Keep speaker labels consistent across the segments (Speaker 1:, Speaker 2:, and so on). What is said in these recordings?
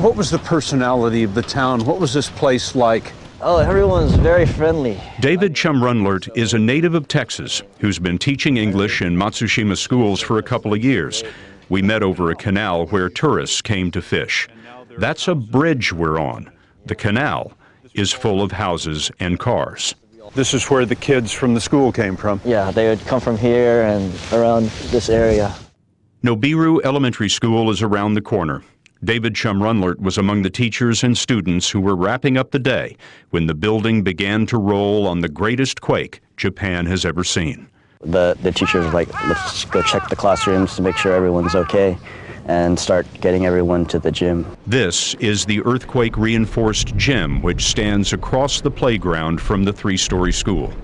Speaker 1: What was the personality of the town? What was this place like?
Speaker 2: Oh, everyone's very friendly.
Speaker 3: David Chumrunlert is a native of Texas who's been teaching English in Matsushima schools for a couple of years. We met over a canal where tourists came to fish. That's a bridge we're on. The canal is full of houses and cars.
Speaker 1: This is where the kids from the school came from?
Speaker 2: Yeah, they would come from here and around this area.
Speaker 3: Nobiru Elementary School is around the corner. David Chumrunlert was among the teachers and students who were wrapping up the day when the building began to roll on the greatest quake Japan has ever seen.
Speaker 2: The teachers were like, let's go check the classrooms to make sure everyone's okay and start getting everyone to the gym.
Speaker 3: This is the earthquake-reinforced gym, which stands across the playground from the three-story school.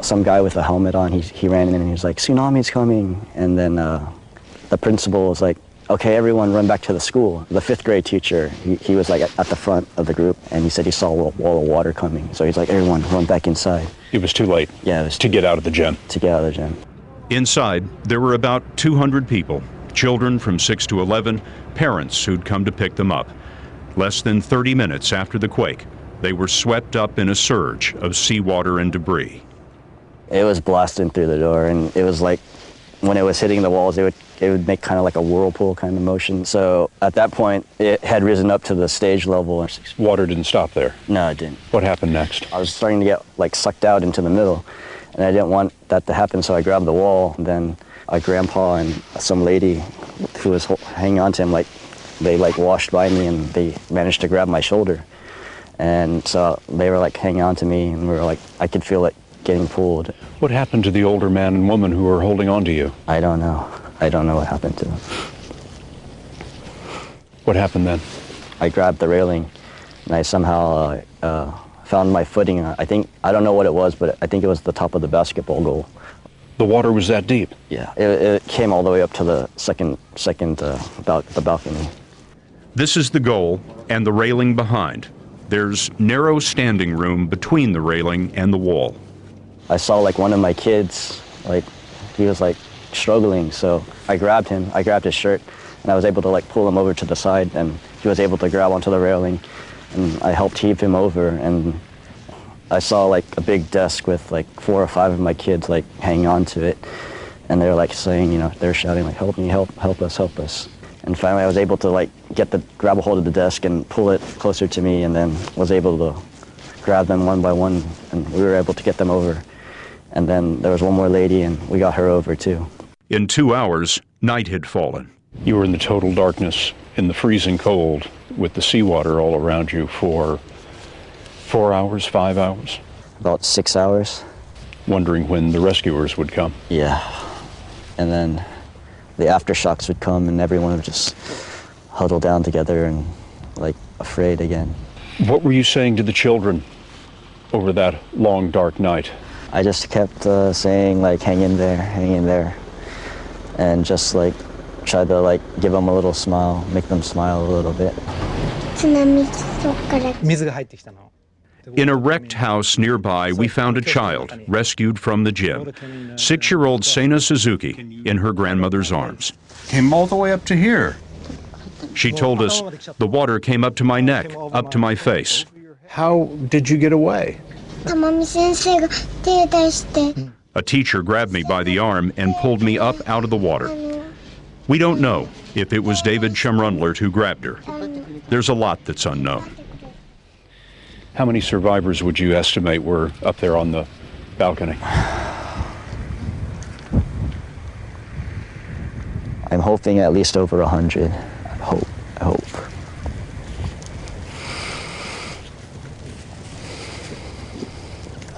Speaker 2: Some guy with a helmet on, he ran in and he was like, tsunami's coming. And then the principal was like, okay, everyone run back to the school. The fifth grade teacher, he was like at the front of the group, and he said he saw a wall of water coming. So he's like, everyone run back inside.
Speaker 1: It was too late.
Speaker 2: Yeah, it was
Speaker 1: to get out of the gym.
Speaker 2: To get out of the gym.
Speaker 3: Inside, there were about 200 people, children from 6 to 11, parents who'd come to pick them up. Less than 30 minutes after the quake, they were swept up in a surge of seawater and debris.
Speaker 2: It was blasting through the door, and it was like, when it was hitting the walls, it would make kind of like a whirlpool kind of motion. So at that point, it had risen up to the stage level.
Speaker 1: Water didn't stop there?
Speaker 2: No, it didn't.
Speaker 1: What happened next?
Speaker 2: I was starting to get like sucked out into the middle, and I didn't want that to happen, so I grabbed the wall. And then a grandpa and some lady who was hanging on to him, they washed by me, and they managed to grab my shoulder. And so they were like hanging on to me, and we were like, I could feel it getting pulled.
Speaker 1: What happened to the older man and woman who were holding on to you?
Speaker 2: I don't know. I don't know what happened to them.
Speaker 1: What happened then?
Speaker 2: I grabbed the railing, and I somehow found my footing. I don't know what it was, but I think it was the top of the basketball goal.
Speaker 1: The water was that deep?
Speaker 2: Yeah, it came all the way up to the the balcony.
Speaker 3: This is the goal and the railing behind. There's narrow standing room between the railing and the wall.
Speaker 2: I saw like one of my kids, like he was like struggling, so I grabbed him, I grabbed his shirt, and I was able to like pull him over to the side, and he was able to grab onto the railing, and I helped heave him over, and I saw like a big desk with like 4 or 5 of my kids like hanging on to it, and they were like saying, they're shouting like, help me, help us, help us. And finally I was able to like grab a hold of the desk and pull it closer to me, and then was able to grab them one by one, and we were able to get them over. And then there was one more lady, and we got her over too.
Speaker 3: In 2 hours, night had fallen.
Speaker 1: You were in the total darkness, in the freezing cold, with the seawater all around you for 4 hours, 5 hours?
Speaker 2: About 6 hours.
Speaker 1: Wondering when the rescuers would come?
Speaker 2: Yeah. And then the aftershocks would come, and everyone would just huddle down together and like afraid again.
Speaker 1: What were you saying to the children over that long, dark night?
Speaker 2: I just kept saying like, hang in there, and just like try to like give them a little smile, make them smile a little bit.
Speaker 3: In a wrecked house nearby, we found a child rescued from the gym, 6-year-old Sena Suzuki in her grandmother's arms.
Speaker 1: Came all the way up to here.
Speaker 3: She told us, the water came up to my neck, up to my face.
Speaker 1: How did you get away?
Speaker 3: A teacher grabbed me by the arm and pulled me up out of the water. We don't know if it was David Chumrunlert who grabbed her. There's a lot that's unknown.
Speaker 1: How many survivors would you estimate were up there on the balcony?
Speaker 2: I'm hoping at least over 100. I hope.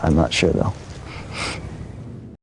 Speaker 2: I'm not sure though.